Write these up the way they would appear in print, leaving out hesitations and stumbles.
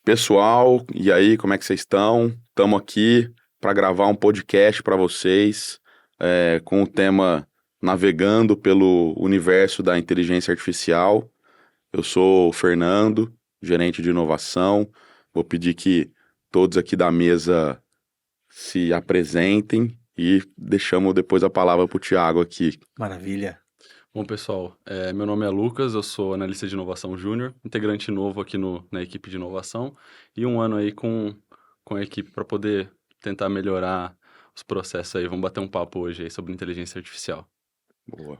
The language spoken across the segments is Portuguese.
Pessoal, e aí, como é que vocês estão? Estamos aqui para gravar um podcast para vocês com o tema Navegando pelo Universo da Inteligência Artificial. Eu sou o Fernando, gerente de inovação. Vou pedir que todos aqui da mesa se apresentem e deixamos depois a palavra para o Thiago aqui. Maravilha. Bom, pessoal, meu nome é Lucas, eu sou analista de inovação júnior, integrante novo aqui na equipe de inovação e um ano aí com a equipe para poder tentar melhorar os processos aí. Vamos bater um papo hoje aí sobre inteligência artificial. Boa.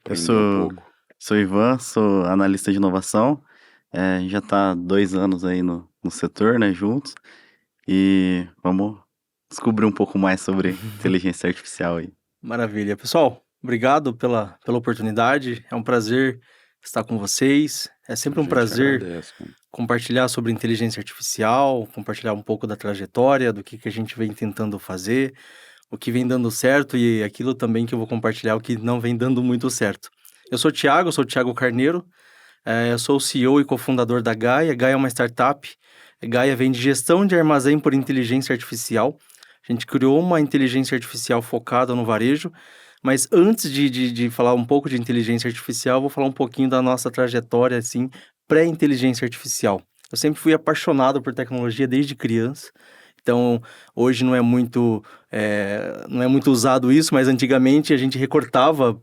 Eu sou Ivan, sou analista de inovação, já está 2 anos aí no setor, né, juntos, e vamos descobrir um pouco mais sobre inteligência artificial aí. Maravilha. Pessoal, obrigado pela oportunidade, é um prazer estar com vocês, é sempre um prazer compartilhar sobre inteligência artificial, compartilhar um pouco da trajetória, do que a gente vem tentando fazer, o que vem dando certo e aquilo também que eu vou compartilhar, o que não vem dando muito certo. Eu sou o Thiago Carneiro, eu sou o CEO e cofundador da Gaia. Gaia é uma startup, Gaia vem de gestão de armazém por inteligência artificial. A gente criou uma inteligência artificial focada no varejo, mas antes de falar um pouco de inteligência artificial, eu vou falar um pouquinho da nossa trajetória, assim, pré-inteligência artificial. Eu sempre fui apaixonado por tecnologia desde criança, então hoje não é muito usado isso, mas antigamente a gente recortava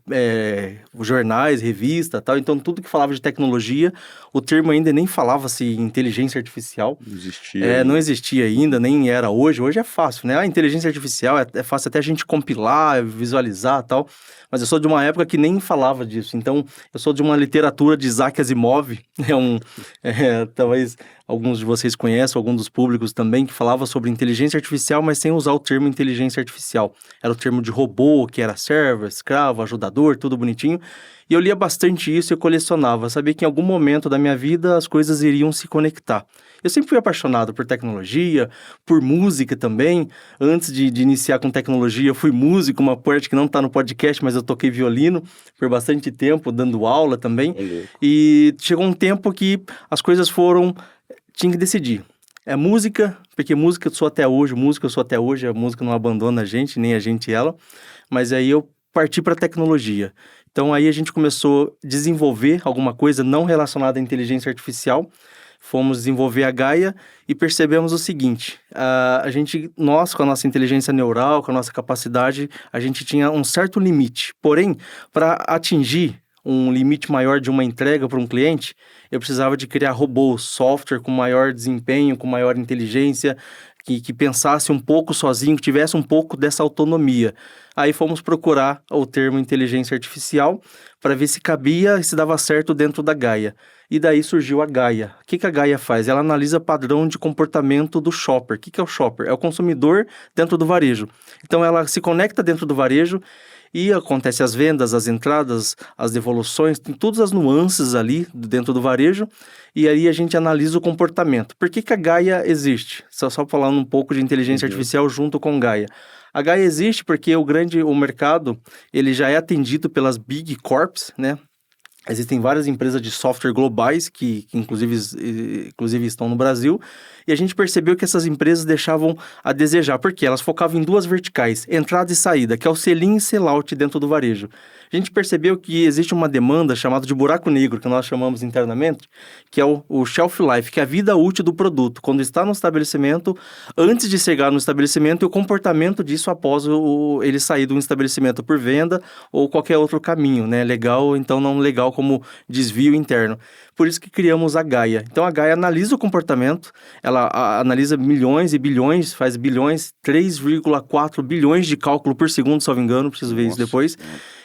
jornais, revista, tal, então tudo que falava de tecnologia, o termo ainda nem falava-se inteligência artificial. Não existia. Não existia ainda, nem era hoje. Hoje é fácil, né? A inteligência artificial é fácil até a gente compilar, visualizar, tal, mas eu sou de uma época que nem falava disso, então eu sou de uma literatura de Isaac Asimov, talvez alguns de vocês conheçam, alguns dos públicos também, que falava sobre inteligência artificial, mas sem usar o termo inteligência artificial. Era o termo de robô, que era servo, escravo, ajudador, tudo bonitinho. E eu lia bastante isso e eu colecionava. Sabia que em algum momento da minha vida as coisas iriam se conectar. Eu sempre fui apaixonado por tecnologia, por música também. Antes de iniciar com tecnologia, eu fui músico, uma parte que não está no podcast, mas eu toquei violino por bastante tempo, dando aula também. E chegou um tempo que as coisas tinha que decidir. É música, porque música eu sou até hoje, a música não abandona a gente, nem a gente ela, mas aí eu parti para a tecnologia. Então aí a gente começou a desenvolver alguma coisa não relacionada à inteligência artificial, fomos desenvolver a Gaia e percebemos o seguinte, nós com a nossa inteligência neural, com a nossa capacidade, a gente tinha um certo limite, porém, para atingir um limite maior de uma entrega para um cliente, eu precisava de criar robôs, software com maior desempenho, com maior inteligência, que pensasse um pouco sozinho, que tivesse um pouco dessa autonomia. Aí fomos procurar o termo inteligência artificial para ver se cabia e se dava certo dentro da Gaia. E daí surgiu a Gaia. O que a Gaia faz? Ela analisa padrão de comportamento do shopper. O que é o shopper? É o consumidor dentro do varejo. Então ela se conecta dentro do varejo e acontece as vendas, as entradas, as devoluções, tem todas as nuances ali dentro do varejo, e aí a gente analisa o comportamento. Por que a Gaia existe? Só falando um pouco de inteligência artificial junto com Gaia. A Gaia existe porque o mercado, ele já é atendido pelas Big Corps, né? Existem várias empresas de software globais que inclusive estão no Brasil, e a gente percebeu que essas empresas deixavam a desejar, porque elas focavam em 2 verticais, entrada e saída, que é o sell-in e sell-out dentro do varejo. A gente percebeu que existe uma demanda chamada de buraco negro, que nós chamamos internamente, que é o shelf life, que é a vida útil do produto, quando está no estabelecimento, antes de chegar no estabelecimento, e o comportamento disso após ele sair do estabelecimento por venda ou qualquer outro caminho, né? Legal, então não legal como desvio interno. Por isso que criamos a Gaia. Então a Gaia analisa o comportamento, ela analisa milhões e bilhões, faz bilhões, 3,4 bilhões de cálculo por segundo, se não me engano, preciso ver isso depois.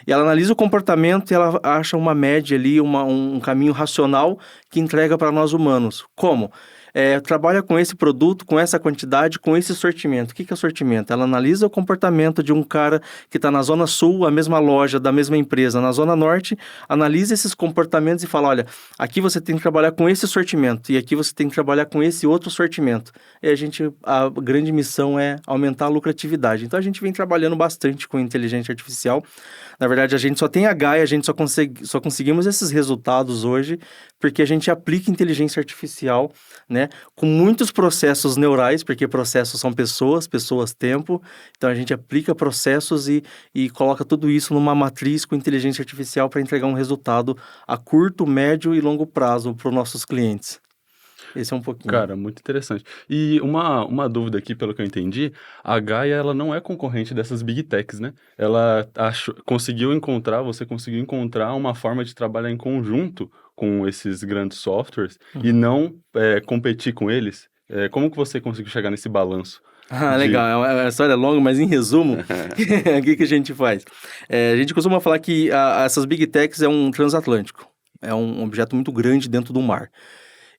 E ela analisa o comportamento e ela acha uma média ali, um caminho racional que entrega para nós humanos. Como? trabalha com esse produto, com essa quantidade, com esse sortimento. O que é sortimento? Ela analisa o comportamento de um cara que está na Zona Sul, a mesma loja da mesma empresa na Zona Norte, analisa esses comportamentos e fala, olha, aqui você tem que trabalhar com esse sortimento e aqui você tem que trabalhar com esse outro sortimento. E a grande missão é aumentar a lucratividade. Então a gente vem trabalhando bastante com inteligência artificial. Na verdade, a gente só tem a Gaia, a gente só conseguimos esses resultados hoje porque a gente aplica inteligência artificial, né, com muitos processos neurais, porque processos são pessoas, tempo. Então a gente aplica processos e coloca tudo isso numa matriz com inteligência artificial para entregar um resultado a curto, médio e longo prazo para os nossos clientes. Esse é um pouquinho. Cara, muito interessante. E uma dúvida aqui, pelo que eu entendi, a Gaia, ela não é concorrente dessas Big Techs, né? Você conseguiu encontrar uma forma de trabalhar em conjunto com esses grandes softwares e não competir com eles. Como que você conseguiu chegar nesse balanço? Legal. É uma história longa, mas em resumo, o que a gente faz? A gente costuma falar que essas Big Techs é um transatlântico. É um objeto muito grande dentro do mar.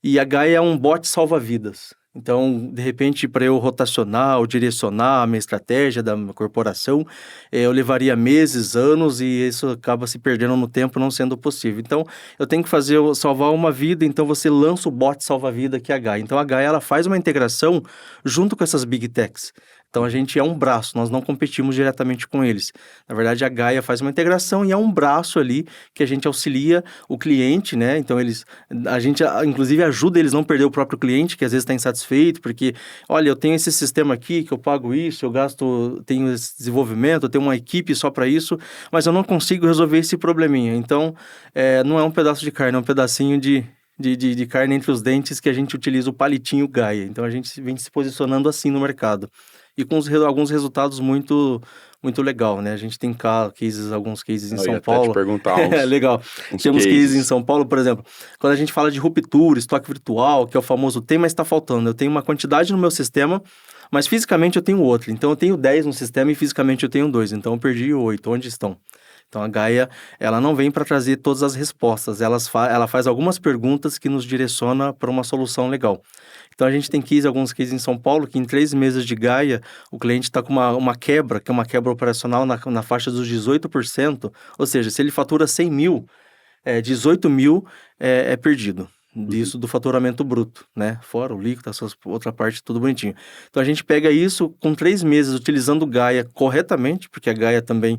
E a Gaia é um bot salva-vidas. Então, de repente, para eu rotacionar ou direcionar a minha estratégia da minha corporação, eu levaria meses, anos, e isso acaba se perdendo no tempo, não sendo possível. Então, eu tenho que salvar uma vida, então você lança o bot salva-vida, que é a Gaia. Então, a Gaia, ela faz uma integração junto com essas Big Techs. Então, a gente é um braço, nós não competimos diretamente com eles. Na verdade, a Gaia faz uma integração e é um braço ali que a gente auxilia o cliente, né? Então, a gente, inclusive, ajuda eles a não perder o próprio cliente, que às vezes está insatisfeito, porque, olha, eu tenho esse sistema aqui, que eu pago isso, tenho esse desenvolvimento, eu tenho uma equipe só para isso, mas eu não consigo resolver esse probleminha. Então, não é um pedaço de carne, é um pedacinho de carne entre os dentes que a gente utiliza o palitinho Gaia. Então, a gente vem se posicionando assim no mercado. E com alguns resultados muito legal, né? A gente tem alguns cases em São Paulo. Até te perguntar uns, legal. Temos cases em São Paulo, por exemplo, quando a gente fala de ruptura, estoque virtual, que é o famoso tem, mas está faltando. Eu tenho uma quantidade no meu sistema, mas fisicamente eu tenho outra. Então, eu tenho 10 no sistema e fisicamente eu tenho 2. Então, eu perdi 8. Onde estão? Então, a Gaia, ela não vem para trazer todas as respostas. Ela faz algumas perguntas que nos direciona para uma solução legal. Então, a gente tem alguns cases em São Paulo, que em 3 meses de Gaia, o cliente está com uma quebra, que é uma quebra operacional na faixa dos 18%. Ou seja, se ele fatura 100 mil, 18 mil é perdido. Disso do faturamento bruto, né? Fora o líquido, outra parte, tudo bonitinho. Então, a gente pega isso com 3 meses, utilizando o Gaia corretamente, porque a Gaia também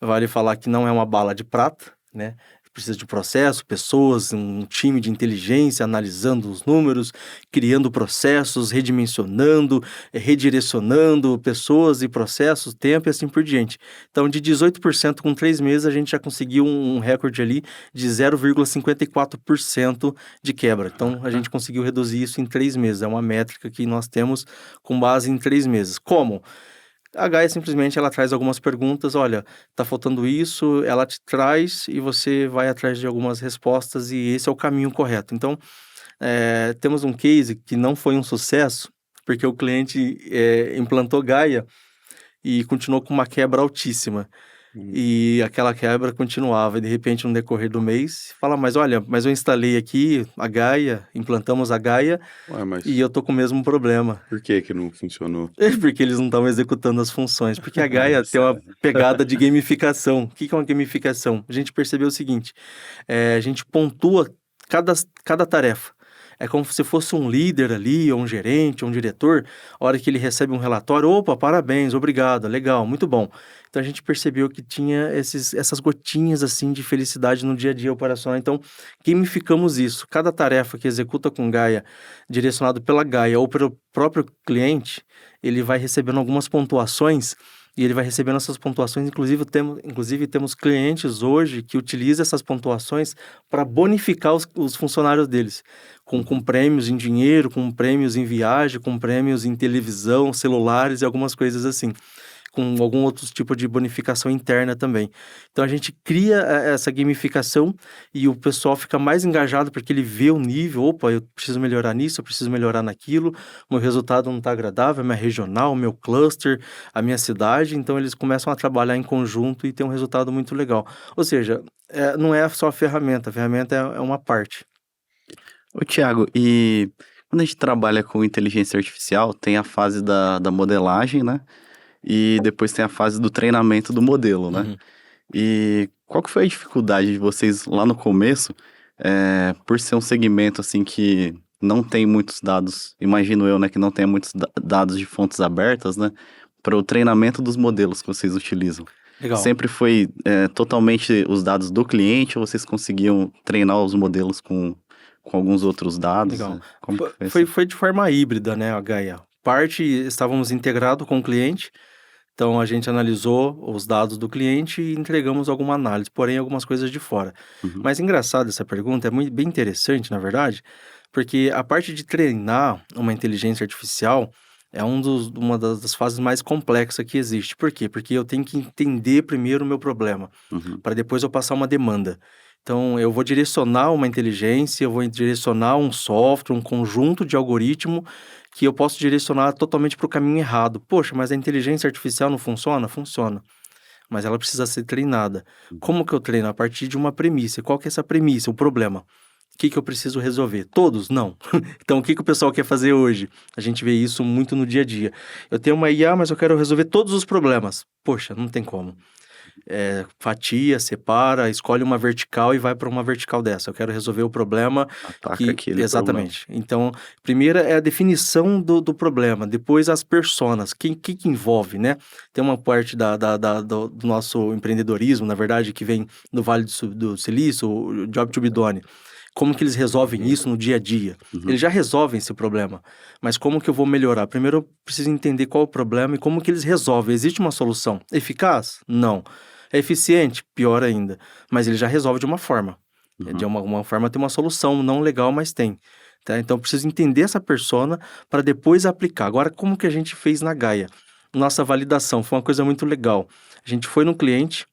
vale falar que não é uma bala de prata, né? Precisa de processo, pessoas, um time de inteligência analisando os números, criando processos, redimensionando, redirecionando pessoas e processos, tempo e assim por diante. Então, de 18% com 3 meses, a gente já conseguiu um recorde ali de 0,54% de quebra. Então, a gente conseguiu reduzir isso em 3 meses. É uma métrica que nós temos com base em 3 meses. Como? A Gaia simplesmente ela traz algumas perguntas, olha, tá faltando isso, ela te traz e você vai atrás de algumas respostas e esse é o caminho correto. Então, temos um case que não foi um sucesso, porque o cliente implantou Gaia e continuou com uma quebra altíssima. E aquela quebra continuava, e de repente, no decorrer do mês, fala, mas eu instalei aqui a Gaia, implantamos a Gaia, e eu tô com o mesmo problema. Por que não funcionou? Porque eles não estavam executando as funções, porque a Gaia tem uma pegada de gamificação. O que é uma gamificação? A gente percebeu o seguinte, a gente pontua cada tarefa. É como se fosse um líder ali, ou um gerente, ou um diretor, a hora que ele recebe um relatório, opa, parabéns, obrigado, legal, muito bom. Então, a gente percebeu que tinha essas gotinhas, assim, de felicidade no dia a dia operacional. Então, gamificamos isso. Cada tarefa que executa com Gaia, direcionado pela Gaia ou pelo próprio cliente, ele vai recebendo algumas pontuações e ele vai recebendo essas pontuações. Inclusive temos clientes hoje que utilizam essas pontuações para bonificar os funcionários deles, com prêmios em dinheiro, com prêmios em viagem, com prêmios em televisão, celulares e algumas coisas assim, com algum outro tipo de bonificação interna também. Então, a gente cria essa gamificação e o pessoal fica mais engajado porque ele vê o nível, opa, eu preciso melhorar nisso, eu preciso melhorar naquilo, meu resultado não está agradável, a minha regional, o meu cluster, a minha cidade, então eles começam a trabalhar em conjunto e ter um resultado muito legal. Ou seja, não é só a ferramenta é uma parte. Ô, Thiago, e Quando a gente trabalha com inteligência artificial, tem a fase da modelagem, né? E depois tem a fase do treinamento do modelo, né? Uhum. E qual que foi a dificuldade de vocês lá no começo, por ser um segmento, assim, que não tem muitos dados, imagino eu, né, que não tenha muitos dados de fontes abertas, né? Para o treinamento dos modelos que vocês utilizam. Legal. Sempre foi totalmente os dados do cliente ou vocês conseguiam treinar os modelos com alguns outros dados? Legal. Como que foi? Foi de forma híbrida, né, a Gaia. Parte estávamos integrados com o cliente, então a gente analisou os dados do cliente e entregamos alguma análise, porém algumas coisas de fora. Uhum. Mas engraçado essa pergunta, é bem interessante, na verdade, porque a parte de treinar uma inteligência artificial é uma das fases mais complexas que existe. Por quê? Porque eu tenho que entender primeiro o meu problema, Uhum. para depois eu passar uma demanda. Então, eu vou direcionar uma inteligência, eu vou direcionar um software, um conjunto de algoritmo que eu posso direcionar totalmente para o caminho errado. Poxa, mas a inteligência artificial não funciona? Funciona, mas ela precisa ser treinada. Como que eu treino? A partir de uma premissa. Qual que é essa premissa? O problema. O que eu preciso resolver? Todos? Não. Então, o que o pessoal quer fazer hoje? A gente vê isso muito no dia a dia. Eu tenho uma IA, mas eu quero resolver todos os problemas. Poxa, não tem como. Fatia, separa, escolhe uma vertical e vai para uma vertical dessa. Eu quero resolver o problema Ataca aquele exatamente. Então, primeiro é a definição do problema, depois as personas, que envolve, né? Tem uma parte do nosso empreendedorismo, na verdade, que vem do Vale do Silício, o Job to be done. Como que eles resolvem isso no dia a dia? Uhum. Eles já resolvem esse problema, mas como que eu vou melhorar? Primeiro eu preciso entender qual é o problema e como que eles resolvem. Existe uma solução eficaz? Não. É eficiente? Pior ainda. Mas ele já resolve de uma forma. Uhum. De uma forma tem uma solução, não legal, mas tem. Tá? Então eu preciso entender essa persona para depois aplicar. Agora, como que a gente fez na Gaia? Nossa validação foi uma coisa muito legal. A gente foi no cliente,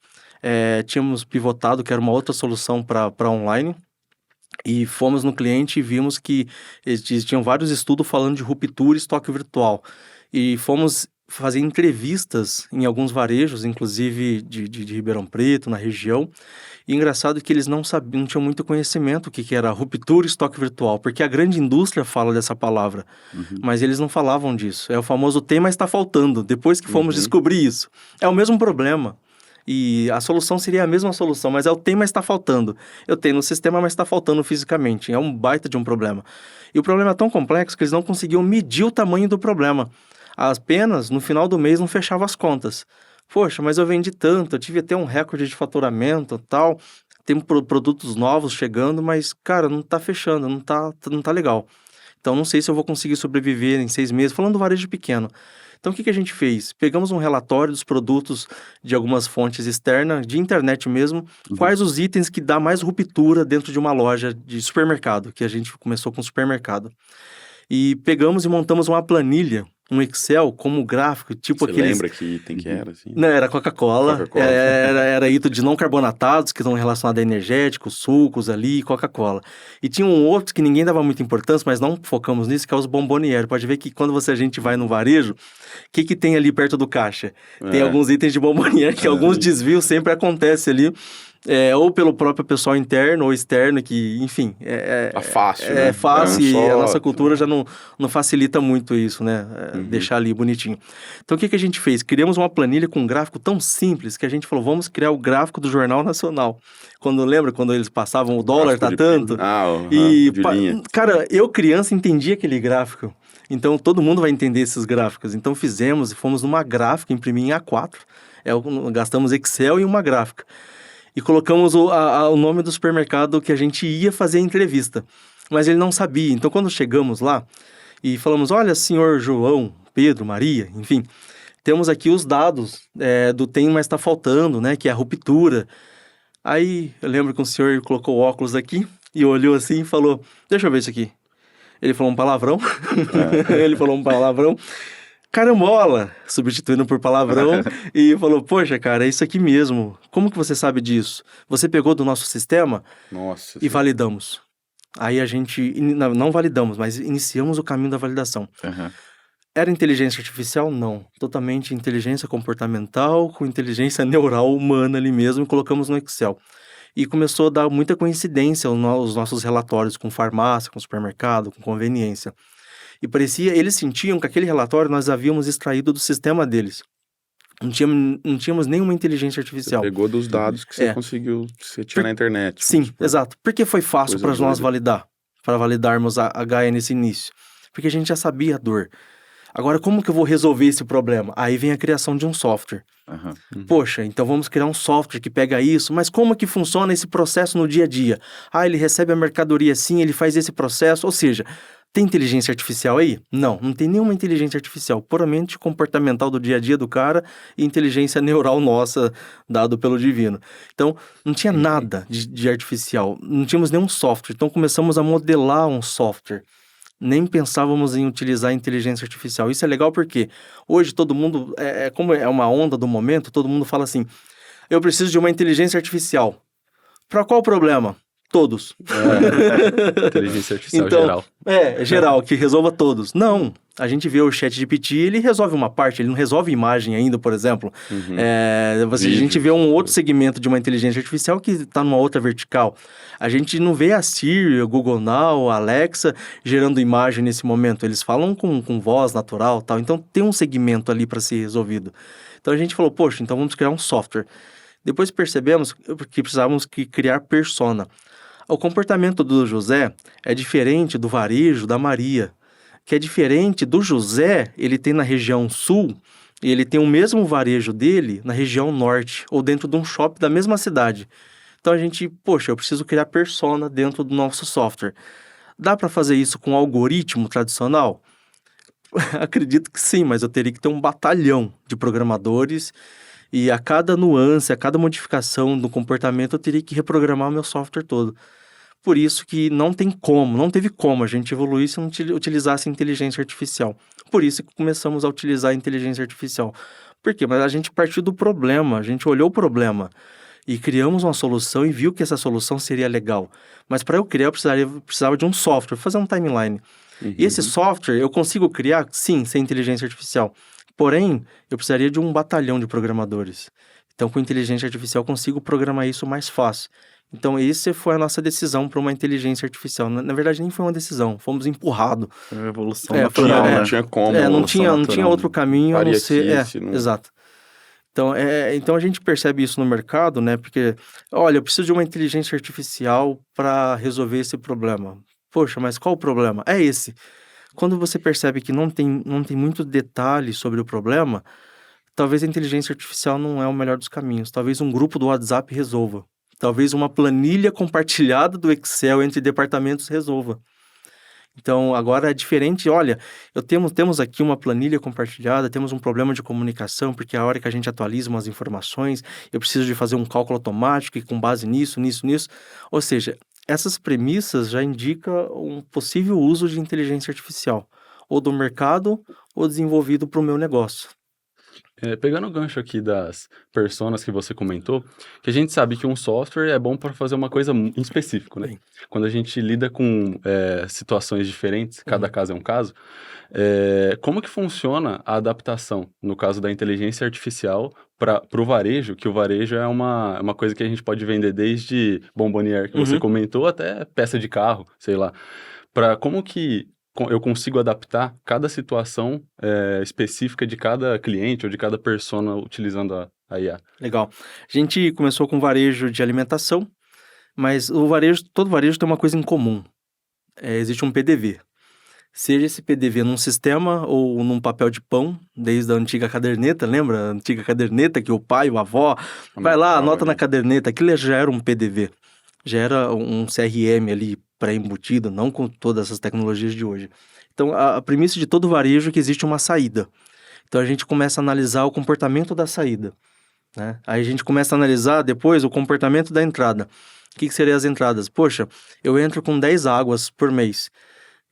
tínhamos pivotado, que era uma outra solução para online, e fomos no cliente e vimos que existiam vários estudos falando de ruptura e estoque virtual. E fomos fazer entrevistas em alguns varejos, inclusive de Ribeirão Preto, na região. E engraçado que eles não sabiam, não tinham muito conhecimento o que era ruptura e estoque virtual, porque a grande indústria fala dessa palavra, mas eles não falavam disso. É o famoso tem, mas está faltando. Depois que fomos descobrir isso. É o mesmo problema. E a solução seria a mesma solução, mas tem, mas está faltando. Eu tenho no sistema, mas está faltando fisicamente. É um baita de um problema. E o problema é tão complexo que eles não conseguiam medir o tamanho do problema. Apenas, no final do mês, não fechava as contas. Poxa, mas eu vendi tanto, eu tive até um recorde de faturamento e tal. Tem produtos novos chegando, mas, cara, não está fechando, não tá legal. Então, não sei se eu vou conseguir sobreviver em 6 meses. Falando do varejo pequeno. Então, o que a gente fez? Pegamos um relatório dos produtos de algumas fontes externas, de internet mesmo, quais os itens que dá mais ruptura dentro de uma loja de supermercado, que a gente começou com supermercado. E pegamos e montamos uma planilha, um Excel, como gráfico, tipo Você aqueles... lembra que item que era, assim? Não, era Coca-Cola, Coca-Cola. era item de não carbonatados, que estão relacionados a energéticos, sucos ali, e Coca-Cola. E tinha um outro que ninguém dava muita importância, mas não focamos nisso, que é os bomboniere. Pode ver que quando a gente vai no varejo, o que tem ali perto do caixa? Tem alguns itens de bomboniere, que alguns desvios sempre acontecem ali, ou pelo próprio pessoal interno ou externo, que, enfim... Tá fácil, né? É fácil e só- a nossa cultura já não facilita muito isso, né? Deixar ali bonitinho. Então, o que a gente fez? Criamos uma planilha com um gráfico tão simples que a gente falou, vamos criar o gráfico do Jornal Nacional. Lembra quando eles passavam o dólar tá tanto? De linha. Cara, eu criança entendi aquele gráfico. Então, todo mundo vai entender esses gráficos. Então, fizemos e fomos numa gráfica, imprimir em A4. Gastamos Excel e uma gráfica. E colocamos o nome do supermercado que a gente ia fazer a entrevista. Mas ele não sabia. Então, quando chegamos lá e falamos, olha, senhor João, Pedro, Maria, enfim, temos aqui os dados do tem, mas está faltando, né? Que é a ruptura. Aí, eu lembro que o senhor colocou o óculos aqui e olhou assim e falou, deixa eu ver isso aqui. Ele falou um palavrão. Ele falou um palavrão. Carambola, substituindo por palavrão, e falou, poxa, cara, é isso aqui mesmo. Como que você sabe disso? Você pegou do nosso sistema Nossa. e validamos. Aí a gente, não validamos, mas iniciamos o caminho da validação. Era inteligência artificial? Não. Totalmente inteligência comportamental com inteligência neural humana ali mesmo e colocamos no Excel. e começou a dar muita coincidência os nossos relatórios com farmácia, com supermercado, com conveniência. E parecia, eles sentiam que aquele relatório nós havíamos extraído do sistema deles. Não tínhamos nenhuma inteligência Você artificial. pegou dos dados que você conseguiu, que você tinha na internet. Sim, tipo, exato. Por que foi fácil coisa para nós doida. validar? Para validarmos a Gaia nesse início? Porque a gente já sabia a dor. Agora, como que eu vou resolver esse problema? Aí vem a criação de um software. Aham. Poxa, então vamos criar um software que pega isso, mas como que funciona esse processo no dia a dia? Ah, ele recebe a mercadoria assim, ele faz esse processo, ou seja, tem inteligência artificial aí? Não tem nenhuma inteligência artificial, puramente comportamental do dia a dia do cara e inteligência neural nossa, dado pelo divino. Então, não tinha nada de artificial, não tínhamos nenhum software, então começamos a modelar um software. Nem pensávamos em utilizar a inteligência artificial. Isso é legal porque hoje todo mundo, como é uma onda do momento, todo mundo fala assim, eu preciso de uma inteligência artificial. Para qual problema? Todos. Inteligência artificial Então, geral. Geral, que resolva todos. Não, a gente vê o ChatGPT, ele resolve uma parte, ele não resolve imagem ainda, por exemplo. A gente vê um outro segmento de uma inteligência artificial que está numa outra vertical. A gente não vê a Siri, o Google Now, a Alexa gerando imagem nesse momento. Eles falam com voz natural, tal. Então, tem um segmento ali para ser resolvido. Então, a gente falou, poxa, então vamos criar um software. Depois percebemos que precisávamos criar persona. O comportamento do José é diferente do varejo da Maria, que é diferente do José, ele tem na região sul, e ele tem o mesmo varejo dele na região norte, ou dentro de um shopping da mesma cidade. Então a gente, poxa, eu preciso criar persona dentro do nosso software. Dá para fazer isso com algoritmo tradicional? Acredito que sim, mas eu teria que ter um batalhão de programadores e a cada nuance, a cada modificação do comportamento, eu teria que reprogramar o meu software todo. Por isso que não teve como a gente evoluir se não utilizasse inteligência artificial. Por isso que começamos a utilizar a inteligência artificial. Por quê? Mas a gente partiu do problema, a gente olhou o problema e criamos uma solução e viu que essa solução seria legal. Mas para eu criar, eu precisava de um software, fazer um timeline. E esse software eu consigo criar, sim, sem inteligência artificial. Porém, eu precisaria de um batalhão de programadores. Então, com inteligência artificial, eu consigo programar isso mais fácil. Então, essa foi a nossa decisão para uma inteligência artificial. Na verdade, nem foi uma decisão, fomos empurrados. Foi uma evolução foi natural, não né? tinha como. Não tinha outro caminho a não ser... Pariaquice, não- Exato. Então, a gente percebe isso no mercado, né? Porque, olha, eu preciso de uma inteligência artificial para resolver esse problema. Poxa, mas qual o problema? É esse. Quando você percebe que não tem muito detalhe sobre o problema, talvez a inteligência artificial não é o melhor dos caminhos. Talvez um grupo do WhatsApp resolva. Talvez uma planilha compartilhada do Excel entre departamentos resolva. Então, agora é diferente. Olha, temos aqui uma planilha compartilhada, temos um problema de comunicação, porque a hora que a gente atualiza umas informações, eu preciso de fazer um cálculo automático e com base nisso. Ou seja, essas premissas já indicam um possível uso de inteligência artificial, ou do mercado, ou desenvolvido para o meu negócio. Pegando o gancho aqui das personas que você comentou, que a gente sabe que um software é bom para fazer uma coisa em específico, né? Sim. Quando a gente lida com situações diferentes, cada caso é um caso, como que funciona a adaptação, no caso da inteligência artificial, para o varejo, que o varejo é uma coisa que a gente pode vender desde bomboniere, que você comentou, até peça de carro, sei lá. Como que eu consigo adaptar cada situação específica de cada cliente ou de cada persona utilizando a IA. Legal. A gente começou com varejo de alimentação, mas todo varejo tem uma coisa em comum. Existe um PDV. Seja esse PDV num sistema ou num papel de pão, desde a antiga caderneta, lembra? A antiga caderneta que o pai, o avó, vai lá, anota na caderneta. Aquilo já era um PDV. Já era um CRM ali pré-embutido, não com todas essas tecnologias de hoje. Então, a premissa de todo varejo é que existe uma saída. Então, a gente começa a analisar o comportamento da saída, né? Aí a gente começa a analisar depois o comportamento da entrada. O que seriam as entradas? Poxa, eu entro com 10 águas por mês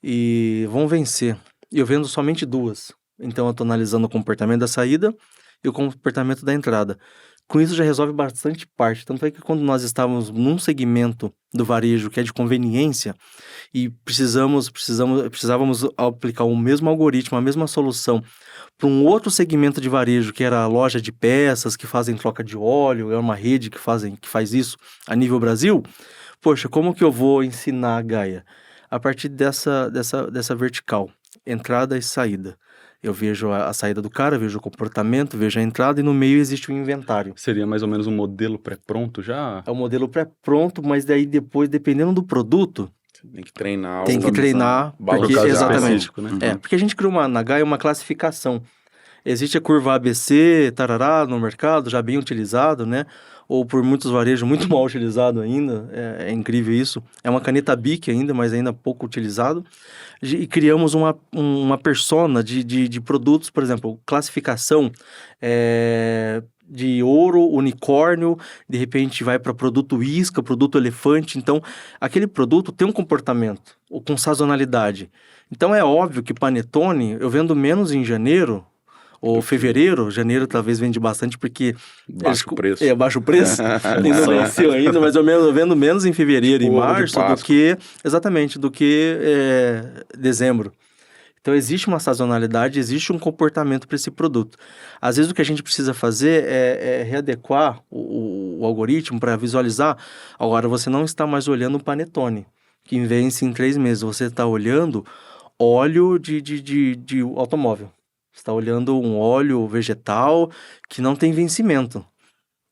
e vão vencer. E eu vendo somente 2. Então, eu estou analisando o comportamento da saída e o comportamento da entrada. com isso já resolve bastante parte. Tanto é que quando nós estávamos num segmento do varejo que é de conveniência e precisávamos aplicar o mesmo algoritmo, a mesma solução para um outro segmento de varejo, que era a loja de peças, que fazem troca de óleo, é uma rede que faz isso a nível Brasil. Poxa, como que eu vou ensinar a Gaia? A partir dessa vertical, entrada e saída. Eu vejo a saída do cara, vejo o comportamento, vejo a entrada e no meio existe o inventário. Seria mais ou menos um modelo pré-pronto já? É um modelo pré-pronto, mas daí depois, dependendo do produto, Tem que treinar. tem que treinar, No porque caso exatamente. específico, né? Porque a gente criou na Gaia uma classificação. Existe a curva ABC, tarará, no mercado, já bem utilizado, né? Ou por muitos varejos, muito mal utilizado ainda. É incrível isso. É uma caneta Bic ainda, mas ainda pouco utilizado. E criamos uma persona de produtos, por exemplo, classificação de ouro, unicórnio, de repente vai para produto isca, produto elefante. Então, aquele produto tem um comportamento, ou com sazonalidade. Então, é óbvio que panetone, eu vendo menos em janeiro, ou fevereiro, janeiro talvez vende bastante porque... Baixo preço. Baixo preço. Não venceu ainda, mas eu vendo menos em fevereiro e Ovo de março do que dezembro. Então, existe uma sazonalidade, existe um comportamento para esse produto. Às vezes, o que a gente precisa fazer é readequar o algoritmo para visualizar. Agora, você não está mais olhando o panetone, que vence em 3 meses. Você está olhando óleo de automóvel. Você está olhando um óleo vegetal que não tem vencimento,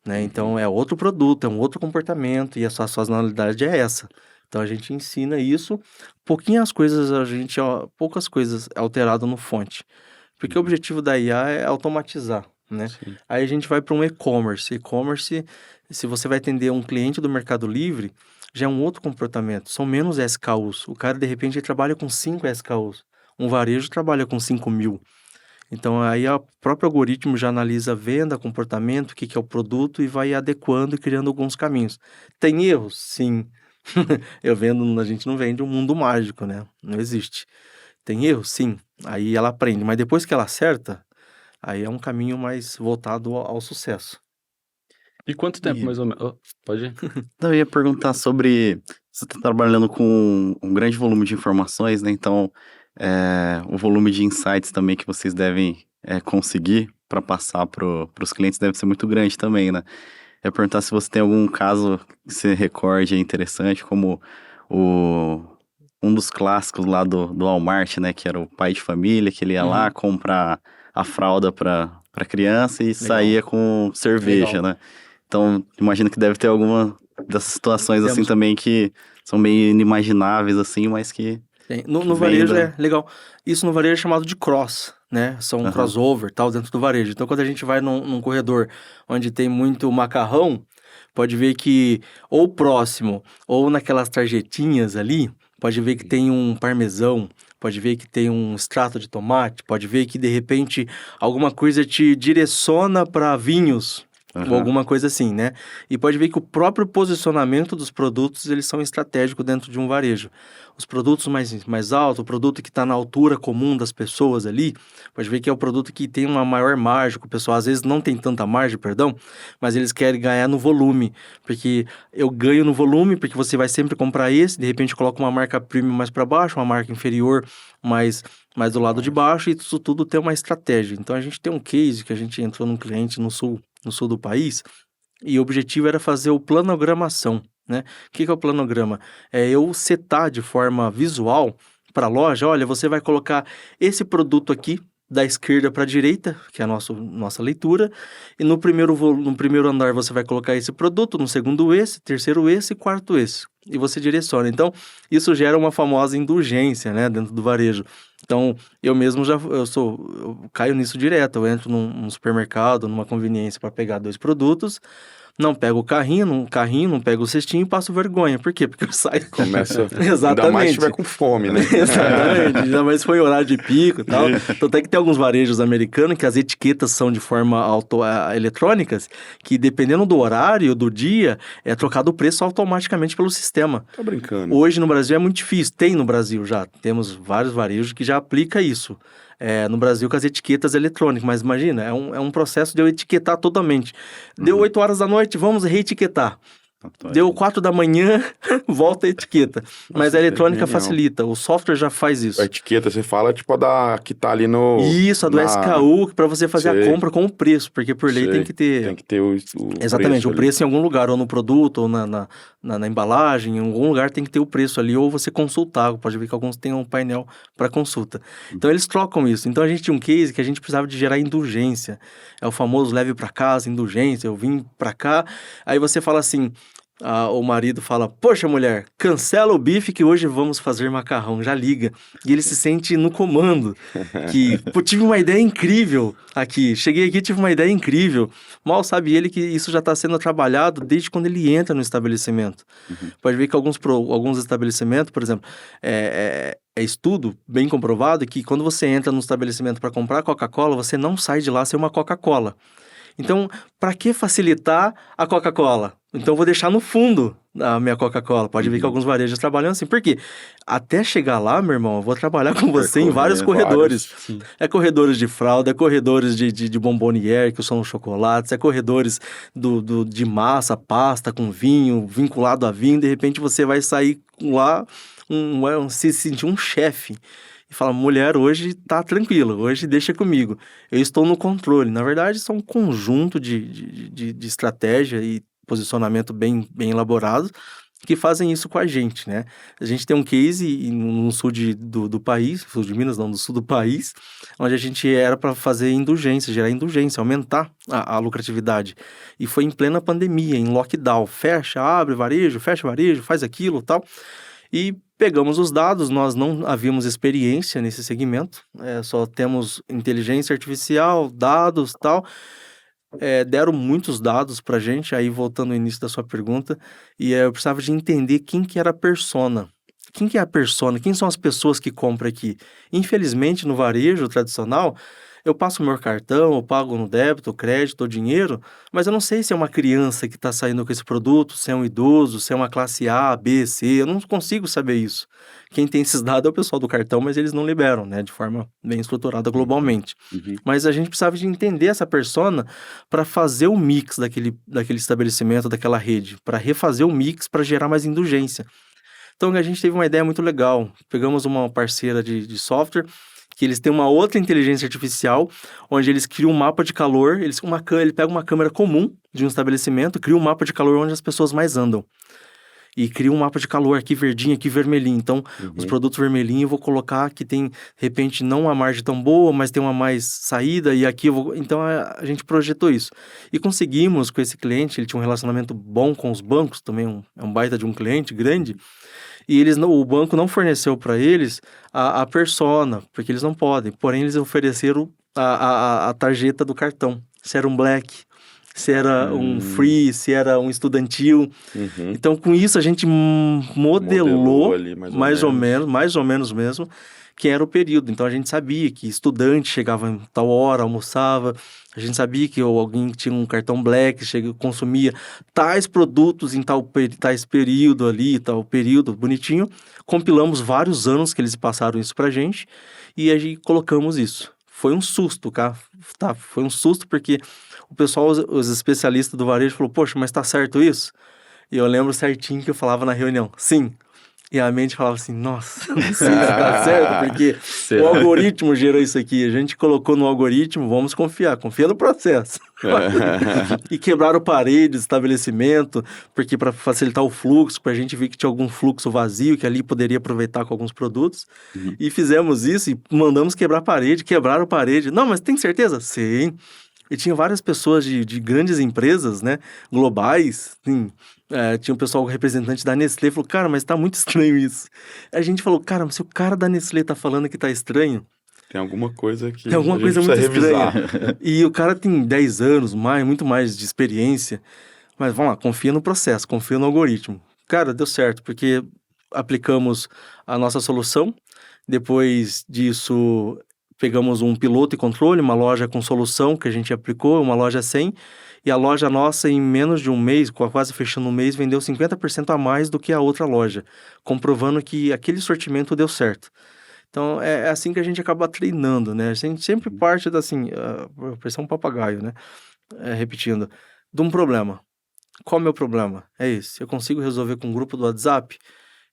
né? Então, é outro produto, é um outro comportamento e a sua sazonalidade é essa. Então, a gente ensina isso. Poucas coisas alterado no fonte. Porque o objetivo da IA é automatizar, né? Sim. Aí a gente vai para um e-commerce. E-commerce, se você vai atender um cliente do Mercado Livre, já é um outro comportamento. São menos SKUs. O cara, de repente, ele trabalha com 5 SKUs. Um varejo trabalha com 5.000. Então, aí o próprio algoritmo já analisa a venda, comportamento, o que é o produto e vai adequando e criando alguns caminhos. Tem erros? Sim. A gente não vende um mundo mágico, né? Não existe. Tem erros? Sim. Aí ela aprende, mas depois que ela acerta, aí é um caminho mais voltado ao sucesso. E quanto tempo, mais ou menos? Oh, pode ir? Então, eu ia perguntar sobre... Você está trabalhando com um grande volume de informações, né? Então, o volume de insights também que vocês devem conseguir para passar para os clientes deve ser muito grande também, né? Eu ia perguntar se você tem algum caso que você recorde interessante, como um dos clássicos lá do Walmart, né? Que era o pai de família, que ele ia lá comprar a fralda para criança e saía com cerveja, né? Então, imagino que deve ter alguma dessas situações assim também que são meio inimagináveis, assim, mas que... No varejo é legal. Isso no varejo é chamado de cross, né? São crossover, tal, dentro do varejo. Então, quando a gente vai num corredor onde tem muito macarrão, pode ver que ou próximo, ou naquelas tarjetinhas ali, pode ver que tem um parmesão, pode ver que tem um extrato de tomate, pode ver que, de repente, alguma coisa te direciona para vinhos, ou alguma coisa assim, né? E pode ver que o próprio posicionamento dos produtos, eles são estratégicos dentro de um varejo. Os produtos mais altos, o produto que está na altura comum das pessoas ali, pode ver que é o produto que tem uma maior margem, que o pessoal às vezes não tem tanta margem, mas eles querem ganhar no volume, porque eu ganho no volume, porque você vai sempre comprar esse, de repente coloca uma marca premium mais para baixo, uma marca inferior mais do lado de baixo, e isso tudo tem uma estratégia. Então a gente tem um case que a gente entrou num cliente no sul do país, e o objetivo era fazer o planogramação, né? O que é o planograma? É eu setar de forma visual para a loja, olha, você vai colocar esse produto aqui da esquerda para a direita, que é a nossa leitura, e no primeiro andar você vai colocar esse produto, no segundo esse, terceiro esse e quarto esse, e você direciona. Então, isso gera uma famosa indulgência, né, dentro do varejo. Então, eu mesmo eu caio nisso direto, eu entro num supermercado, numa conveniência para pegar 2 produtos, não pego o carrinho, não pego o cestinho e passo vergonha. Por quê? Porque eu saio... Começa... Exatamente. Ainda mais se tiver com fome, né? Exatamente. Ainda mais se foi horário de pico e tal. Então, até que tem alguns varejos americanos que as etiquetas são de forma eletrônicas, que dependendo do horário, do dia, é trocado o preço automaticamente pelo sistema. Tá brincando. Hoje no Brasil é muito difícil. Tem no Brasil já. Temos vários varejos que já aplica isso. no Brasil com as etiquetas eletrônicas, mas imagina, é um processo de eu etiquetar totalmente. Deu 8 horas da noite, vamos reetiquetar. Deu 4 da manhã, volta a etiqueta. Mas a eletrônica facilita, o software já faz isso. A etiqueta, você fala, tipo, a da que tá ali no... Isso, a do SKU, para você fazer a compra com o preço, porque por lei tem que ter... Tem que ter o Exatamente, preço o preço em algum lugar, ou no produto, ou na embalagem, em algum lugar tem que ter o preço ali, ou você consultar, pode ver que alguns têm um painel para consulta. Então eles trocam isso. Então a gente tinha um case que a gente precisava de gerar indulgência. É o famoso leve para casa, indulgência, eu vim para cá, aí você fala assim... o marido fala, poxa mulher, cancela o bife que hoje vamos fazer macarrão, já liga. E ele se sente no comando, que pô, tive uma ideia incrível aqui, cheguei aqui tive uma ideia incrível. Mal sabe ele que isso já está sendo trabalhado desde quando ele entra no estabelecimento. Pode ver que alguns estabelecimentos, por exemplo, é estudo bem comprovado que quando você entra no estabelecimento para comprar Coca-Cola, você não sai de lá sem uma Coca-Cola. Então, para que facilitar a Coca-Cola? Então, eu vou deixar no fundo a minha Coca-Cola. Pode ver que alguns varejos trabalham assim. Por quê? Até chegar lá, meu irmão, eu vou trabalhar com você em vários corredores. É corredores de fralda, é corredores de bomboniere, que são os chocolates, é corredores de massa, pasta com vinho, vinculado a vinho. De repente, você vai sair lá, se sentir um chefe. E fala, mulher, hoje tá tranquilo, hoje deixa comigo. Eu estou no controle. Na verdade, são um conjunto de estratégia e posicionamento bem elaborados que fazem isso com a gente, né? A gente tem um case no sul do país, sul de Minas, não, no sul do país, onde a gente era para fazer indulgência, gerar indulgência, aumentar a lucratividade. E foi em plena pandemia, em lockdown. Fecha, abre varejo, fecha varejo, faz aquilo e tal. E pegamos os dados, nós não havíamos experiência nesse segmento, só temos inteligência artificial, dados e tal. Deram muitos dados pra gente, aí voltando ao início da sua pergunta, e eu precisava de entender quem que era a persona. Quem que é a persona? Quem são as pessoas que compram aqui? Infelizmente, no varejo tradicional, eu passo o meu cartão, eu pago no débito, crédito ou dinheiro, mas eu não sei se é uma criança que está saindo com esse produto, se é um idoso, se é uma classe A, B, C, eu não consigo saber isso. Quem tem esses dados é o pessoal do cartão, mas eles não liberam, né, de forma bem estruturada globalmente. Mas a gente precisava de entender essa persona para fazer o mix daquele estabelecimento, daquela rede, para refazer o mix para gerar mais indulgência. Então a gente teve uma ideia muito legal, pegamos uma parceira de software, que eles têm uma outra inteligência artificial, onde eles criam um mapa de calor, ele pega uma câmera comum de um estabelecimento, cria um mapa de calor onde as pessoas mais andam. E cria um mapa de calor aqui verdinho, aqui vermelhinho. Então, os produtos vermelhinhos eu vou colocar que tem, de repente, não uma margem tão boa, mas tem uma mais saída, e aqui eu vou... Então, a gente projetou isso. E conseguimos com esse cliente, ele tinha um relacionamento bom com os bancos, também é um baita de um cliente grande, e o banco não forneceu para eles a persona, porque eles não podem. Porém, eles ofereceram a tarjeta do cartão. Se era um black, se era um free, se era um estudantil. Então, com isso, a gente modelou ali, mais ou menos mesmo, que era o período. Então, a gente sabia que estudante chegava em tal hora, almoçava. A gente sabia que alguém que tinha um cartão black consumia tais produtos em tais período ali, tal período, bonitinho. Compilamos vários anos que eles passaram isso pra gente e a gente colocamos isso. Foi um susto, tá? Foi um susto porque o pessoal, os especialistas do varejo falou, poxa, mas tá certo isso? E eu lembro certinho que eu falava na reunião, sim. E a mente falava assim, nossa, não sei se tá certo, porque o algoritmo gerou isso aqui. A gente colocou no algoritmo, vamos confia no processo. E quebraram paredes, estabelecimento, porque para facilitar o fluxo, para a gente ver que tinha algum fluxo vazio, que ali poderia aproveitar com alguns produtos. E fizemos isso e mandamos quebrar parede, quebraram parede. Não, mas tem certeza? Sim. E tinha várias pessoas de grandes empresas, né, globais, sim. Tinha um pessoal representante da Nestlé, falou, cara, mas tá muito estranho isso. A gente falou, cara, mas se o cara da Nestlé tá falando que tá estranho... Tem alguma coisa que tem alguma coisa muito estranha. E o cara tem 10 anos, muito mais de experiência. Mas vamos lá, confia no processo, confia no algoritmo. Cara, deu certo, porque aplicamos a nossa solução. Depois disso, pegamos um piloto e controle, uma loja com solução que a gente aplicou, uma loja 100. E a loja nossa, em menos de um mês, quase fechando um mês, vendeu 50% a mais do que a outra loja, comprovando que aquele sortimento deu certo. Então, é assim que a gente acaba treinando, né? A gente sempre parte da, assim, parecer um papagaio, né? Repetindo, de um problema. Qual é o meu problema? É esse. Eu consigo resolver com um grupo do WhatsApp?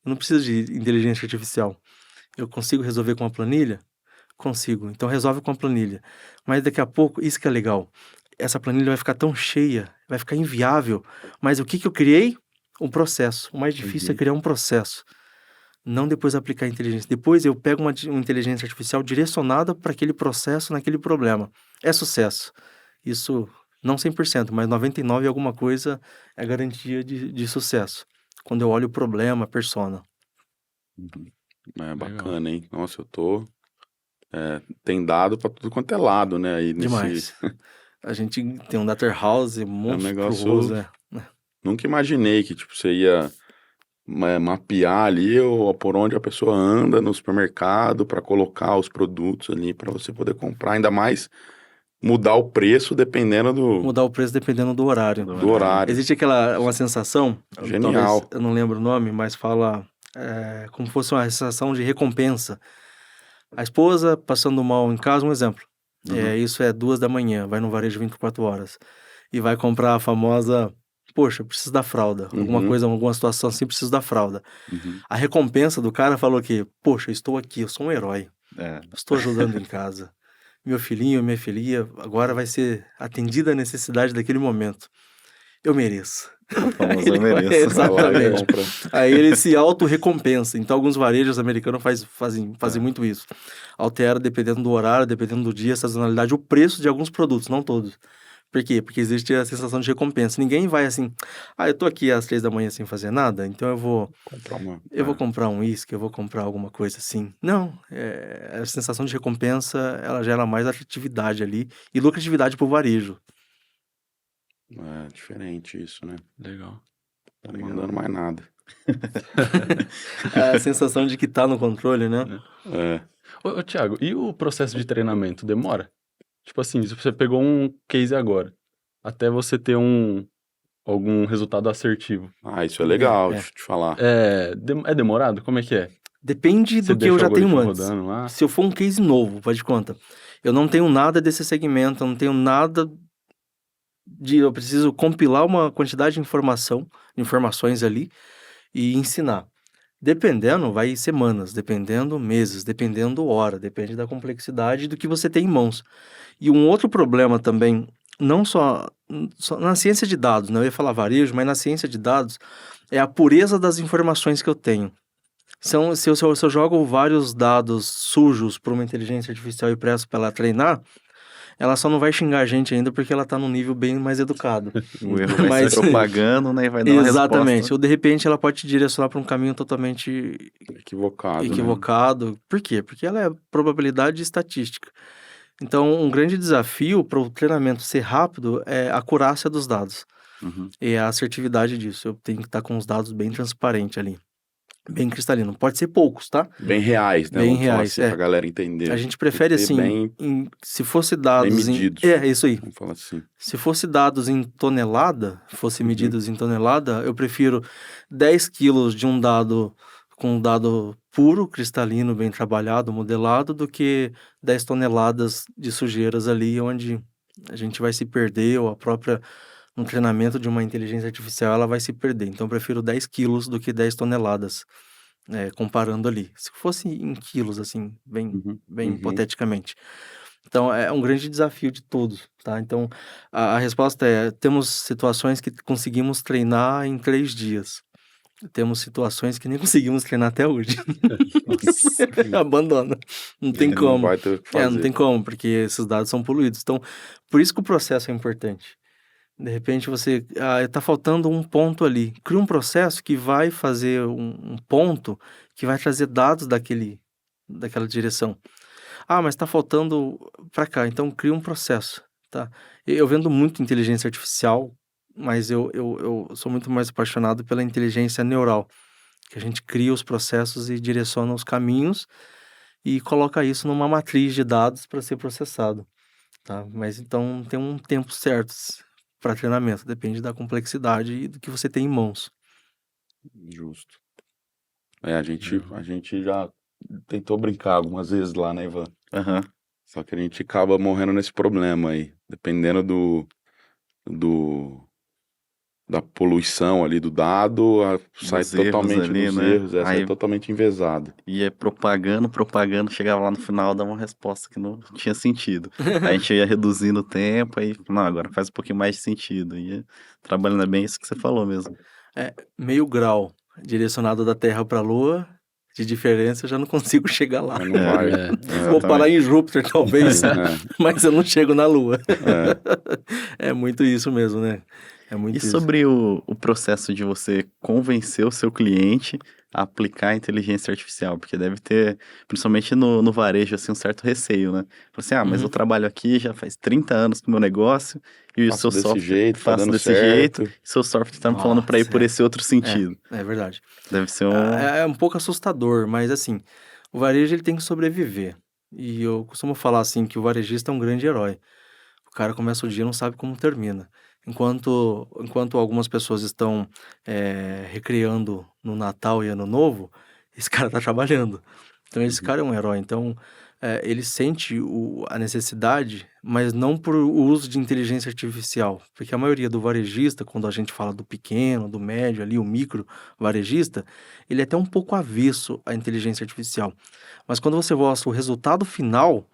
Eu não preciso de inteligência artificial. Eu consigo resolver com uma planilha? Consigo. Então resolve com a planilha. Mas daqui a pouco, isso que é legal. Essa planilha vai ficar tão cheia, vai ficar inviável. Mas o que que eu criei? Um processo. O mais difícil é Uhum. criar um processo. Não depois aplicar a inteligência. Depois eu pego uma inteligência artificial direcionada para aquele processo, naquele problema. É sucesso. Isso, não 100%, mas 99% e alguma coisa é garantia de sucesso. Quando eu olho o problema, a persona. É Legal. bacana, hein? Nossa, eu tô... tem dado pra tudo quanto é lado, né? Aí nesse... Demais. A gente tem um data house monstruoso, negócio- Nunca imaginei que, tipo, você ia mapear ali por onde a pessoa anda no supermercado para colocar os produtos ali para você poder comprar, ainda mais mudar o preço dependendo Mudar o preço dependendo do horário. do horário. Existe uma sensação, talvez Genial. eu não lembro o nome, mas fala como fosse uma sensação de recompensa. A esposa passando mal em casa, um exemplo. Isso é 2 da manhã, vai no varejo 24 horas. E vai comprar a famosa, poxa, preciso da fralda. Alguma Uhum. coisa, alguma situação assim, preciso da fralda. Uhum. A recompensa do cara falou que, poxa, estou aqui, eu sou um herói. Estou ajudando em casa. Meu filhinho, minha filhinha, agora vai ser atendida a necessidade daquele momento. Eu mereço. O famoso Ele eu vai- mereço. Vai lá e Exatamente. compra. Aí ele se auto-recompensa. Então, alguns varejos americanos fazem muito isso. Altera, dependendo do horário, dependendo do dia, sazonalidade, o preço de alguns produtos, não todos. Por quê? Porque existe a sensação de recompensa. Ninguém vai assim, eu tô aqui às 3 da manhã sem fazer nada, então eu vou comprar um uísque, eu vou comprar alguma coisa assim. Não, a sensação de recompensa, ela gera mais atratividade ali e lucratividade pro varejo. É diferente isso, né? Legal. Tá Legal. mandando mais nada. A sensação de que tá no controle, né? É. Ô, Thiago, e o processo de treinamento demora? Tipo assim, se você pegou um case agora, até você ter algum resultado assertivo. Isso é legal, É. deixa eu te falar. É demorado? Como é que é? Depende Você do que eu deixa o já tenho algoritmo antes. rodando lá? Se eu for um case novo, faz de conta. Eu não tenho nada desse segmento, eu não tenho nada eu preciso compilar uma quantidade de informações ali e ensinar. Dependendo, vai semanas, dependendo meses, dependendo hora, depende da complexidade do que você tem em mãos. E um outro problema também, não só na ciência de dados, né? Eu ia falar varejo, mas na ciência de dados, é a pureza das informações que eu tenho. Se eu jogo vários dados sujos para uma inteligência artificial e peço para ela treinar, ela só não vai xingar a gente ainda porque ela está num nível bem mais educado. O erro vai Mas- se propagando, né? E vai dar uma Exatamente. resposta. Ou de repente ela pode te direcionar para um caminho totalmente Equivocado, né? equivocado. Por quê? Porque ela é probabilidade e estatística. Então, um grande desafio para o treinamento ser rápido é a acurácia dos dados Uhum. e a assertividade disso. Eu tenho que estar com os dados bem transparentes ali, bem cristalino. Pode ser poucos, tá? Bem reais, né? Bem Vamos falar reais, assim, pra galera entender. A gente prefere Tem que assim, ser se fosse dados bem medidos. isso aí. Vamos falar assim. Se fosse dados em tonelada, fosse Uhum. medidos em tonelada, eu prefiro 10 quilos de um dado com um dado puro, cristalino, bem trabalhado, modelado, do que 10 toneladas de sujeiras ali, onde a gente vai se perder, ou no treinamento de uma inteligência artificial, ela vai se perder. Então, eu prefiro 10 quilos do que 10 toneladas, comparando ali. Se fosse em quilos, assim, bem Uhum. hipoteticamente. Então, é um grande desafio de todos, tá? Então, a resposta é, temos situações que conseguimos treinar em 3 dias. Temos situações que nem conseguimos treinar até hoje. Abandona. Não tem Não como. vai ter o que fazer. Não tem como, porque esses dados são poluídos. Então, por isso que o processo é importante. De repente você, tá faltando um ponto ali. Cria um processo que vai fazer um ponto que vai trazer dados daquela direção. Mas tá faltando para cá, então cria um processo, tá? Eu vendo muito inteligência artificial, mas eu sou muito mais apaixonado pela inteligência neural, que a gente cria os processos e direciona os caminhos e coloca isso numa matriz de dados para ser processado, tá? Mas então tem um tempo certo para treinamento, depende da complexidade e do que você tem em mãos. Justo. A gente tentou brincar algumas vezes lá, né, Ivan? Aham. Só que a gente acaba morrendo nesse problema aí. Dependendo do da poluição ali do dado, sai Dos erros totalmente ali, dos né? erros, sai Aí totalmente envesado. ia propagando, chegava lá no final, dava uma resposta que não tinha sentido. Aí a gente ia reduzindo o tempo, aí, não, agora faz um pouquinho mais de sentido. Ia trabalhando, é bem isso que você falou mesmo. Meio grau direcionado da Terra para a Lua, de diferença, eu já não consigo chegar lá. Mas não vai. Vou parar em Júpiter, talvez, É, mas eu não chego na Lua. é. É muito isso mesmo, né? É muito E isso. sobre o processo de você convencer o seu cliente a aplicar a inteligência artificial? Porque deve ter, principalmente no varejo, assim, um certo receio, né? Fala assim, mas eu trabalho aqui já faz 30 anos com o meu negócio e o Faço seu desse software jeito, tá faço dando desse certo. jeito, e seu software tá me falando para ir Nossa, por esse outro sentido. É verdade. Deve ser É um pouco assustador, mas assim, o varejo ele tem que sobreviver. E eu costumo falar assim que o varejista é um grande herói. O cara começa o dia e não sabe como termina. Enquanto algumas pessoas estão recriando no Natal e Ano Novo, esse cara está trabalhando. Então esse cara é um herói. Então ele sente a necessidade, mas não por o uso de inteligência artificial. Porque a maioria do varejista, quando a gente fala do pequeno, do médio ali, o micro varejista, ele é até um pouco avesso à inteligência artificial. Mas quando você mostra o resultado final,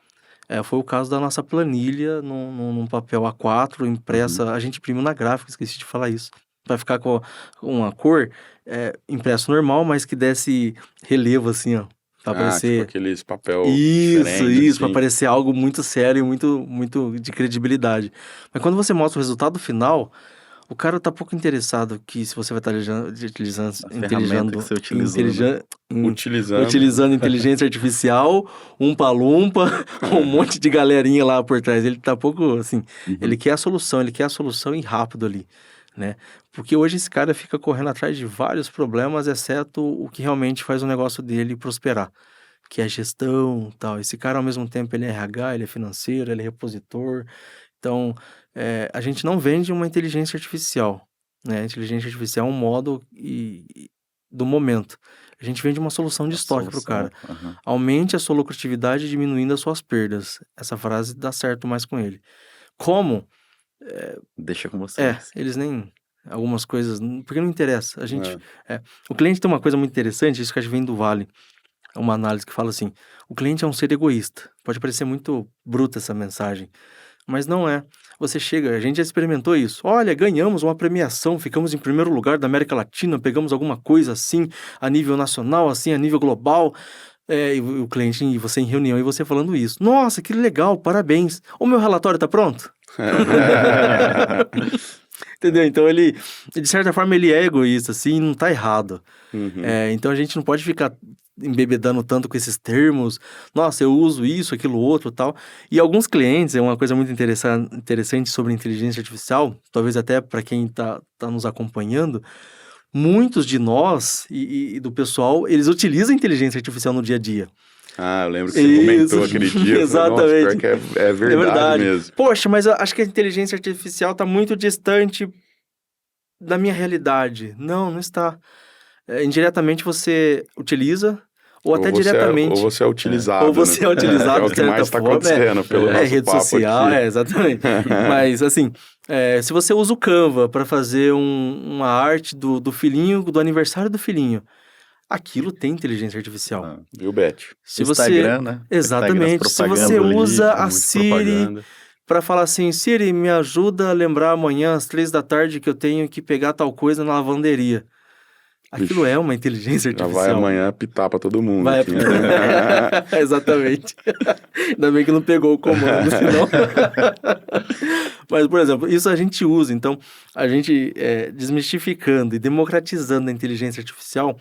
foi o caso da nossa planilha num papel A4 impressa. A gente imprimiu na gráfica, esqueci de falar isso. Vai ficar com uma cor impresso normal, mas que desse relevo assim, ó. Pra Tipo aparecer. aqueles papel Isso, diferente, pra assim. parecer algo muito sério e muito de credibilidade. Mas quando você mostra o resultado final, o cara tá pouco interessado que se você vai estar utilizando ferramenta que você utilizou, né? utilizando inteligência artificial, umpa-lumpa, um monte de galerinha lá por trás. Ele tá pouco, assim, ele quer a solução e rápido ali, né? Porque hoje esse cara fica correndo atrás de vários problemas, exceto o que realmente faz o negócio dele prosperar, que é gestão, tal. Esse cara, ao mesmo tempo, ele é RH, ele é financeiro, ele é repositor. Então, a gente não vende uma inteligência artificial, né? A inteligência artificial é um modo do momento. A gente vende uma solução de estoque para o cara. Aumente a sua lucratividade diminuindo as suas perdas. Essa frase dá certo mais com ele. Como? Deixa com vocês. Eles nem... Algumas coisas... Porque não interessa. A gente... O cliente tem uma coisa muito interessante, isso que a gente vem do Vale. É uma análise que fala assim, o cliente é um ser egoísta. Pode parecer muito bruta essa mensagem, mas não é. Você chega, a gente já experimentou isso. Olha, ganhamos uma premiação, ficamos em primeiro lugar da América Latina, pegamos alguma coisa assim, a nível nacional, assim, a nível global. E o cliente, e você em reunião, e você falando isso. Nossa, que legal, parabéns. O meu relatório tá pronto? Entendeu? Então ele, de certa forma, ele é egoísta, assim, não tá errado. Então a gente não pode ficar embebedando tanto com esses termos, nossa, eu uso isso, aquilo, outro, tal. E alguns clientes, é uma coisa muito interessante sobre inteligência artificial, talvez até para quem tá nos acompanhando, muitos de nós e do pessoal, eles utilizam a inteligência artificial no dia a dia. Eu lembro que você comentou aquele dia. Exatamente. Nossa, pior que é verdade mesmo. Poxa, mas eu acho que a inteligência artificial está muito distante da minha realidade. Não está. Indiretamente você utiliza, ou até diretamente. Ou você é utilizado. Ou você é utilizado, é o que mais está acontecendo pelo nosso rede papo social, aqui. Exatamente. Mas, assim, se você usa o Canva para fazer uma arte do filhinho, do aniversário do filhinho, aquilo tem inteligência artificial. Viu, Beth? Se Instagram, né? Exatamente. Se você usa a Siri para falar assim, Siri, me ajuda a lembrar amanhã às 3 da tarde que eu tenho que pegar tal coisa na lavanderia. Aquilo é uma inteligência artificial. Já vai amanhã apitar para todo mundo. Vai aqui, Exatamente. Ainda bem que não pegou o comando, senão... Mas, por exemplo, isso a gente usa. Então, a gente desmistificando e democratizando a inteligência artificial,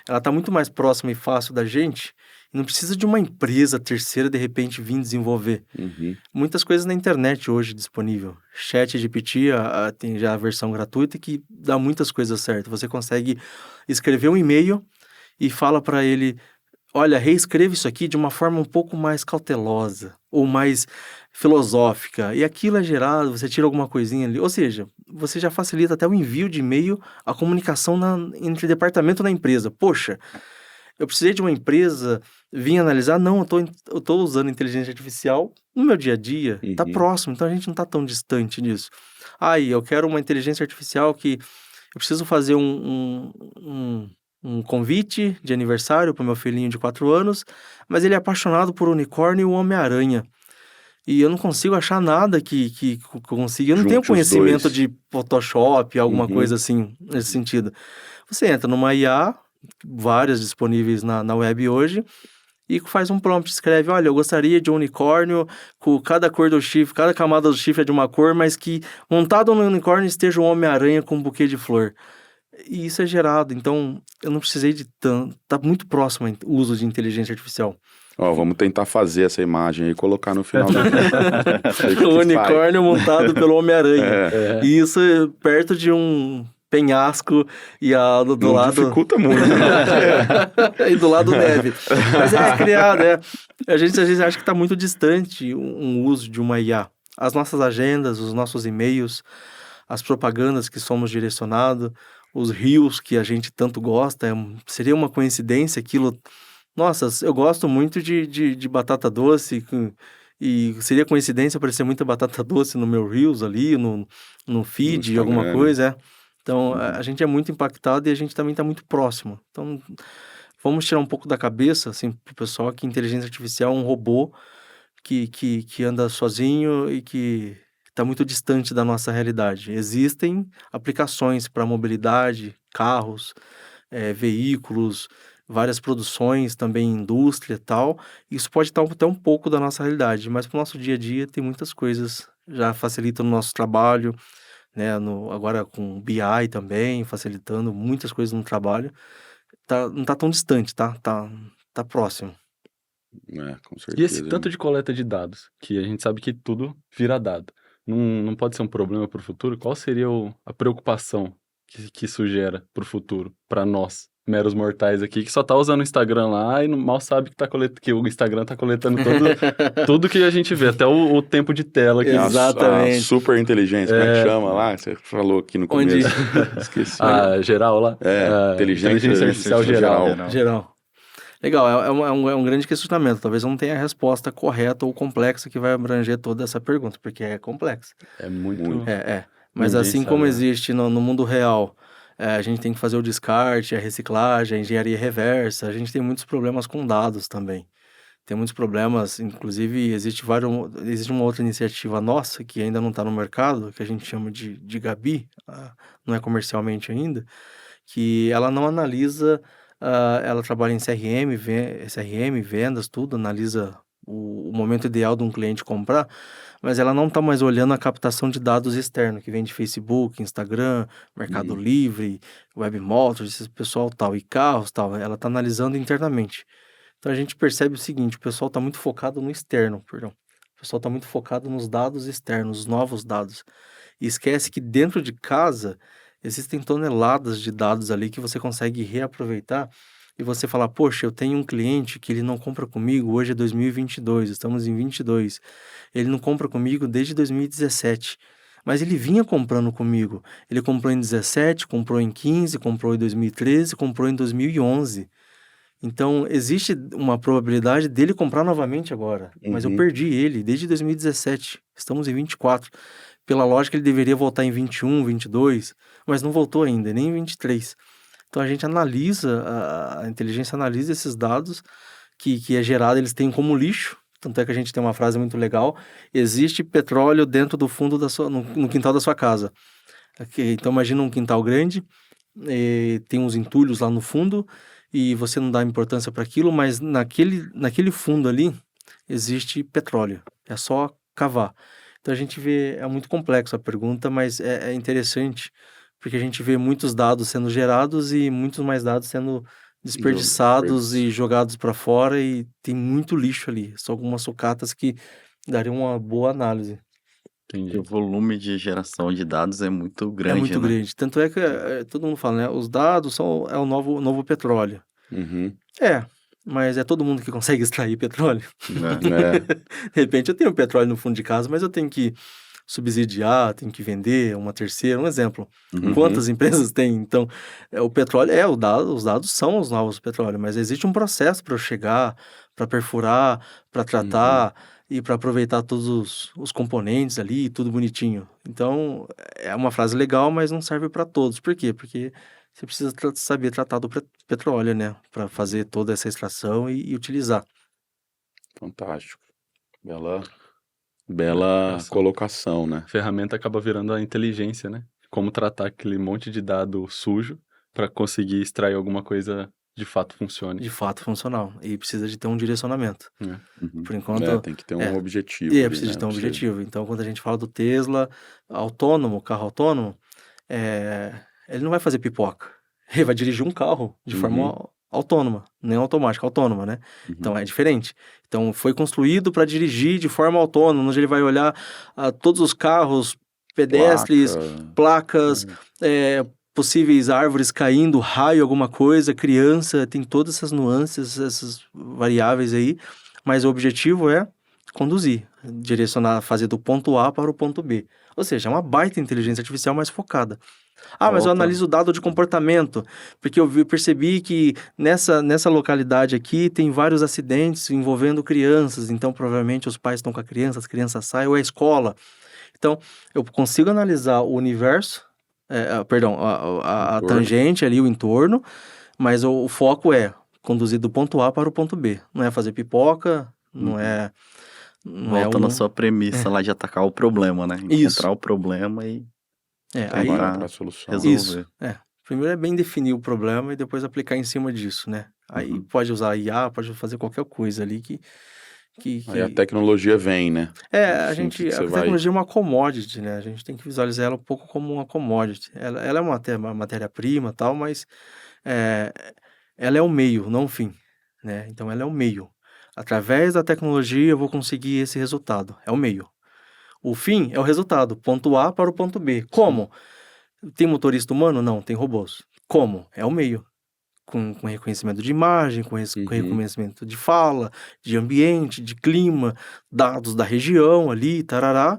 ela está muito mais próxima e fácil da gente, e não precisa de uma empresa terceira, de repente, vir desenvolver. Muitas coisas na internet hoje disponível. ChatGPT tem já a versão gratuita que dá muitas coisas certas. Você consegue escrever um e-mail e fala para ele, olha, reescreve isso aqui de uma forma um pouco mais cautelosa ou mais filosófica. E aquilo é gerado, você tira alguma coisinha ali. Ou seja, você já facilita até o envio de e-mail, a comunicação entre departamento da empresa. Poxa, Eu precisei de uma empresa vir analisar, não, eu tô usando inteligência artificial no meu dia a dia, tá Uhum. próximo, então a gente não tá tão distante disso. E eu quero uma inteligência artificial que eu preciso fazer um convite de aniversário para o meu filhinho de 4 anos, mas ele é apaixonado por unicórnio e o Homem-Aranha. E eu não consigo achar nada que consiga. Eu não tenho Junte os conhecimento dois. de Photoshop, alguma Uhum. coisa assim, nesse sentido. Você entra numa IA, várias disponíveis na web hoje, e faz um prompt, escreve, olha, eu gostaria de um unicórnio com cada cor do chifre, cada camada do chifre é de uma cor, mas que montado no unicórnio esteja um Homem-Aranha com um buquê de flor. E isso é gerado, então eu não precisei de tanto, tá muito próximo o uso de inteligência artificial. Ó, vamos tentar fazer essa imagem aí e colocar no final. O unicórnio montado pelo Homem-Aranha. É. E isso é perto de um penhasco e do Não lado... dificulta muito, né? e do lado neve. Mas é criado, A gente às vezes acha que está muito distante um uso de uma IA. As nossas agendas, os nossos e-mails, as propagandas que somos direcionados, os reels que a gente tanto gosta, seria uma coincidência aquilo... Nossa, eu gosto muito de batata doce e seria coincidência aparecer muita batata doce no meu reels ali, no feed, Instagram, alguma né? coisa, Então, a gente é muito impactado e a gente também está muito próximo. Então, vamos tirar um pouco da cabeça, assim, pro pessoal que inteligência artificial é um robô que anda sozinho e que está muito distante da nossa realidade. Existem aplicações para mobilidade, carros, veículos, várias produções, também indústria e tal. Isso pode estar até um pouco da nossa realidade, mas para o nosso dia a dia tem muitas coisas, já facilita o nosso trabalho, né? Agora com BI também, facilitando muitas coisas no trabalho. Não tá tão distante, tá próximo. Com E esse certeza. tanto de coleta de dados, que a gente sabe que tudo vira dado, não pode ser um problema para o futuro? Qual seria a preocupação que isso gera para o futuro, para nós, meros mortais aqui, que só tá usando o Instagram lá e mal sabe que o Instagram tá coletando tudo que a gente vê, até o tempo de tela aqui. Exatamente. A super inteligência, como é que chama lá? Você falou aqui no Onde? começo. Esqueci. Geral lá? Inteligência artificial geral. Geral. Legal, é um grande questionamento. Talvez eu não tenha a resposta correta ou complexa que vai abranger toda essa pergunta, porque é complexa. É muito. Mas Ninguém assim sabe, como né? existe no mundo real, a gente tem que fazer o descarte, a reciclagem, a engenharia reversa, a gente tem muitos problemas com dados também. Tem muitos problemas, inclusive existe uma outra iniciativa nossa que ainda não está no mercado, que a gente chama de Gabi, não é comercialmente ainda, que ela não analisa, ela trabalha em CRM, vendas, tudo, analisa o momento ideal de um cliente comprar, mas ela não está mais olhando a captação de dados externos, que vem de Facebook, Instagram, Mercado Livre, Webmotors, esse pessoal tal, e carros tal, ela está analisando internamente. Então a gente percebe o seguinte, o pessoal está muito focado no externo, perdão. O pessoal está muito focado nos dados externos, os novos dados. E esquece que dentro de casa existem toneladas de dados ali que você consegue reaproveitar e você falar, poxa, eu tenho um cliente que ele não compra comigo, hoje é 2022, estamos em 22. Ele não compra comigo desde 2017. Mas ele vinha comprando comigo. Ele comprou em 17, comprou em 15, comprou em 2013, comprou em 2011. Então, existe uma probabilidade dele comprar novamente agora. Mas eu perdi ele desde 2017. Estamos em 24. Pela lógica, ele deveria voltar em 21, 22, mas não voltou ainda, nem em 23. Então, a gente analisa, a inteligência analisa esses dados que é gerado, eles têm como lixo. Tanto é que a gente tem uma frase muito legal: existe petróleo dentro do fundo no quintal da sua casa. Então, imagina um quintal grande, tem uns entulhos lá no fundo, e você não dá importância para aquilo, mas naquele fundo ali existe petróleo. É só cavar. Então a gente vê, é muito complexo a pergunta, mas é interessante, porque a gente vê muitos dados sendo gerados e muitos mais dados sendo desperdiçados e jogados para fora, e tem muito lixo ali. Só algumas sucatas que dariam uma boa análise. Entendi. O volume de geração de dados é muito grande, É muito né? grande. Tanto é que todo mundo fala, né? Os dados é o novo petróleo. Mas é todo mundo que consegue extrair petróleo. De repente eu tenho petróleo no fundo de casa, mas eu tenho que subsidiar, tem que vender uma terceira, um exemplo. Uhum. Quantas empresas tem? Então, o petróleo, os dados são os novos petróleos, mas existe um processo para eu chegar, para perfurar, para tratar e para aproveitar todos os componentes ali, tudo bonitinho. Então, é uma frase legal, mas não serve para todos. Por quê? Porque você precisa saber tratar do petróleo, né? Para fazer toda essa extração e utilizar. Fantástico. Bela Essa colocação, né? ferramenta acaba virando a inteligência, né? Como tratar aquele monte de dado sujo para conseguir extrair alguma coisa de fato funcione. De fato funcional. E precisa de ter um direcionamento. Uhum. Por enquanto, Tem que ter um objetivo. E ali, precisa né? de ter um Você- objetivo. Então, quando a gente fala do Tesla autônomo, carro autônomo, ele não vai fazer pipoca. Ele vai dirigir um carro de forma autônoma, nem automática, autônoma, né? Então, é diferente. Então, foi construído para dirigir de forma autônoma, onde ele vai olhar todos os carros, pedestres, placas, possíveis árvores caindo, raio, alguma coisa, criança, tem todas essas nuances, essas variáveis aí, mas o objetivo é conduzir, direcionar, fazer do ponto A para o ponto B. Ou seja, é uma baita inteligência artificial mais focada. Mas eu Opa. analiso o dado de comportamento, porque eu percebi que nessa localidade aqui tem vários acidentes envolvendo crianças, então provavelmente os pais estão com a criança, as crianças saem, ou é a escola. Então, eu consigo analisar o universo, a Entorno. tangente ali, o entorno, mas o foco é conduzir do ponto A para o ponto B. Não é fazer pipoca, não é... Volta na sua premissa lá de atacar o problema, né? Isso. Encontrar o problema e aí, Trabalhar para a solução. resolver. isso. Primeiro é bem definir o problema e depois aplicar em cima disso, né? Aí pode usar IA, pode fazer qualquer coisa ali que Aí a tecnologia vem, né? a Assim, que você vai- tecnologia é uma commodity, né? A gente tem que visualizar ela um pouco como uma commodity. Ela é uma matéria-prima e tal, mas ela é o meio, não o fim, né? Então ela é o meio. Através da tecnologia eu vou conseguir esse resultado. É o meio. O fim é o resultado, ponto A para o ponto B. Como? Tem motorista humano? Não, tem robôs. Como? É o meio. Com reconhecimento de imagem, com reconhecimento de fala, de ambiente, de clima, dados da região ali, tarará,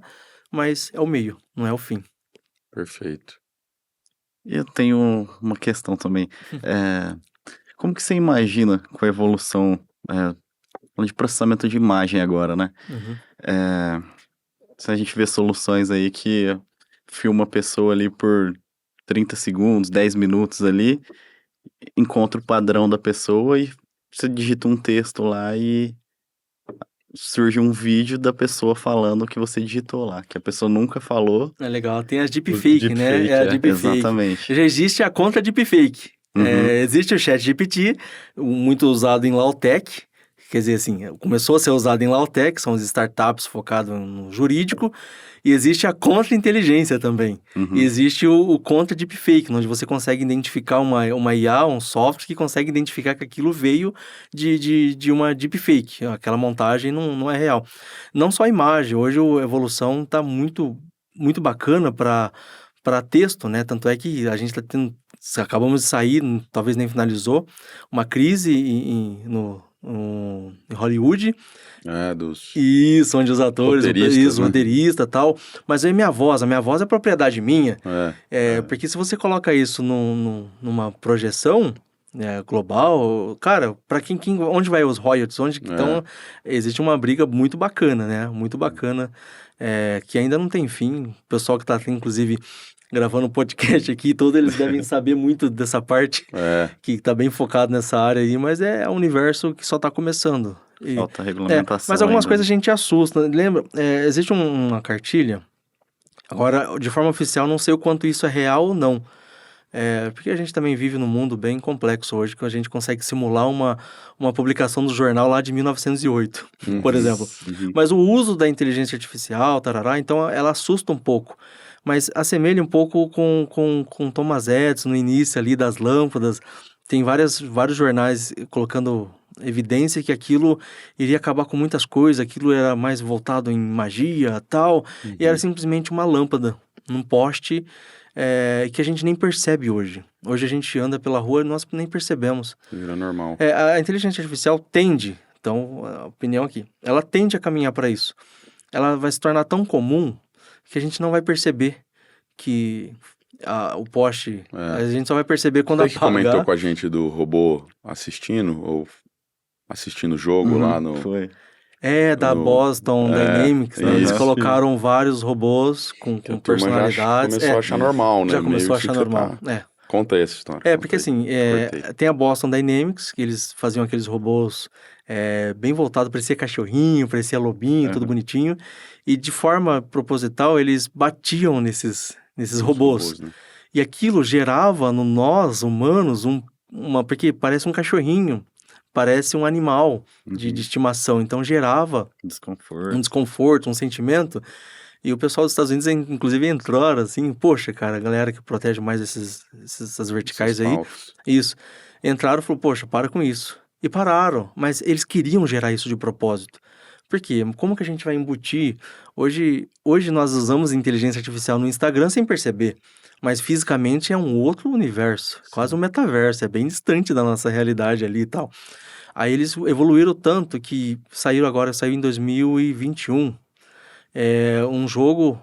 mas é o meio, não é o fim. Perfeito. E eu tenho uma questão também. Como que você imagina com a evolução de processamento de imagem agora, né? Se a gente vê soluções aí que filma a pessoa ali por 30 segundos, 10 minutos ali, encontra o padrão da pessoa e você digita um texto lá e surge um vídeo da pessoa falando o que você digitou lá, que a pessoa nunca falou. É legal, tem as deepfake, né? deepfake, É a deepfake. Exatamente. Já existe a contra deepfake. Existe o ChatGPT, muito usado em Lautech. Quer dizer, assim, começou a ser usado em Lautech, são as startups focadas no jurídico, e existe a contra-inteligência também. E existe o contra-deepfake, onde você consegue identificar uma IA, um software que consegue identificar que aquilo veio de uma deepfake, aquela montagem não é real. Não só a imagem, hoje a evolução está muito, muito bacana para texto, né? Tanto é que a gente está tendo, acabamos de sair, talvez nem finalizou, uma crise em Hollywood. Isso, onde os atores, roteirista e tal. Mas aí a minha voz é propriedade minha. Porque se você coloca isso numa projeção global, cara, para onde vai os royalties? Então, existe uma briga muito bacana, né? Muito bacana, que ainda não tem fim. O pessoal que está, inclusive, gravando um podcast aqui, todos eles devem saber muito dessa parte, que está bem focado nessa área aí, mas é um universo que só está começando. Falta regulamentação. Mas algumas ainda. coisas a gente assusta. Lembra? Existe uma cartilha, agora, de forma oficial, não sei o quanto isso é real ou não. Porque a gente também vive num mundo bem complexo hoje, que a gente consegue simular uma publicação do jornal lá de 1908, por exemplo. Mas o uso da inteligência artificial, tarará, então ela assusta um pouco. Mas assemelha um pouco com Thomas Edison no início ali das lâmpadas. Tem vários jornais colocando evidência que aquilo iria acabar com muitas coisas, aquilo era mais voltado em magia tal, e era simplesmente uma lâmpada num poste que a gente nem percebe hoje. Hoje a gente anda pela rua e nós nem percebemos. Vira normal. A inteligência artificial tende, então, a opinião aqui, ela tende a caminhar para isso. Ela vai se tornar tão comum que a gente não vai perceber que o poste, É. a gente só vai perceber quando Você que comentou apagar. com a gente do robô assistindo, ou assistindo o jogo Uhum, lá no... Foi. Da no- Boston Dynamics, né? Eles isso. colocaram vários robôs com Que a turma já personalidades. começou a achar normal, né? Já começou a Meio que achar você normal. Conta essa história. conta Porque aí. assim, Cortei. tem a Boston Dynamics, que eles faziam aqueles robôs bem voltados, parecia cachorrinho, parecia lobinho, tudo Aham. bonitinho. E de forma proposital, eles batiam nesses Os robôs. né? E aquilo gerava no nós, humanos, porque parece um cachorrinho, parece um animal de Uhum. estimação. Então gerava um Desconforto. desconforto, um sentimento. E o pessoal dos Estados Unidos, inclusive, entrou assim, poxa, cara, a galera que protege mais essas verticais Esses aí, pautas. isso. Entraram e falaram, poxa, para com isso. E pararam, mas eles queriam gerar isso de propósito. Por quê? Como que a gente vai embutir? Hoje nós usamos inteligência artificial no Instagram sem perceber, mas fisicamente é um outro universo, quase um metaverso, é bem distante da nossa realidade ali e tal. Aí eles evoluíram tanto que saiu em 2021, um jogo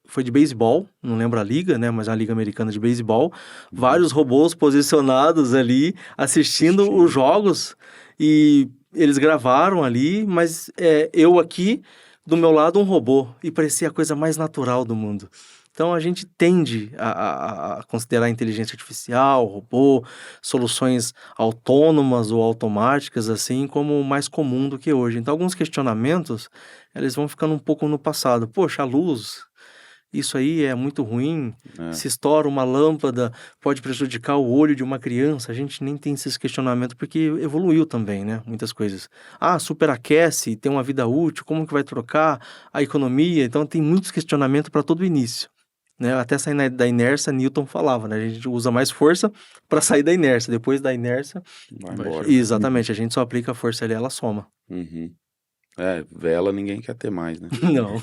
foi de beisebol, não lembro a liga, né, mas é uma liga americana de beisebol, vários robôs posicionados ali, assistindo os jogos, e eles gravaram ali, mas eu aqui, do meu lado, um robô, e parecia a coisa mais natural do mundo. Então, a gente tende a considerar a inteligência artificial, robô, soluções autônomas ou automáticas, assim, como o mais comum do que hoje. Então, alguns questionamentos, eles vão ficando um pouco no passado. Poxa, a luz, isso aí é muito ruim. É. Se estoura uma lâmpada, pode prejudicar o olho de uma criança. A gente nem tem esses questionamentos, porque evoluiu também, né? Muitas coisas. Superaquece, tem uma vida útil, como que vai trocar a economia? Então, tem muitos questionamentos para todo o início. Né? Até sair da inércia, Newton falava, né? A gente usa mais força para sair da inércia. Depois da inércia, Vai embora. exatamente, a gente só aplica a força ali, ela soma. Uhum. Vela ninguém quer ter mais, né? Não,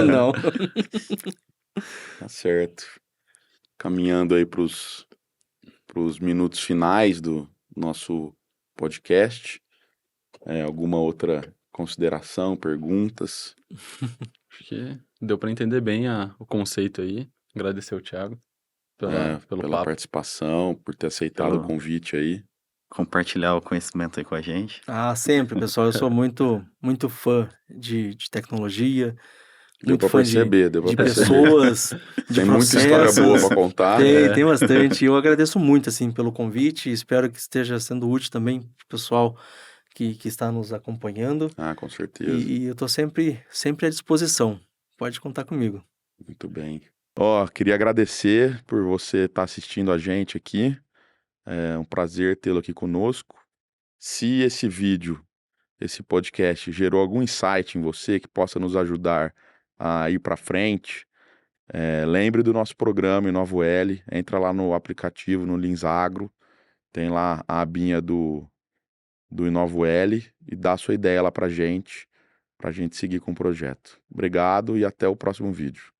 não. Tá certo. Caminhando aí pros minutos finais do nosso podcast. Alguma outra consideração, perguntas? Acho que deu para entender bem o conceito aí. Agradecer ao Thiago pelo pela papo. participação, por ter aceitado o convite aí. Compartilhar o conhecimento aí com a gente. Sempre, pessoal. Eu sou muito, muito fã de tecnologia, Deu muito pra fã perceber, deu pra de perceber. pessoas, de Tem muita história processos. boa pra contar. Tem bastante. Eu agradeço muito, assim, pelo convite e espero que esteja sendo útil também para o pessoal que está nos acompanhando. Com certeza. E eu estou sempre à disposição. Pode contar comigo. Muito bem. Queria agradecer por você estar assistindo a gente aqui. É um prazer tê-lo aqui conosco. Se esse vídeo, esse podcast gerou algum insight em você que possa nos ajudar a ir para frente, lembre do nosso programa Inovo L. Entra lá no aplicativo, no Lins Agro. Tem lá a abinha do Inovo L e dá a sua ideia lá pra gente seguir com o projeto. Obrigado e até o próximo vídeo.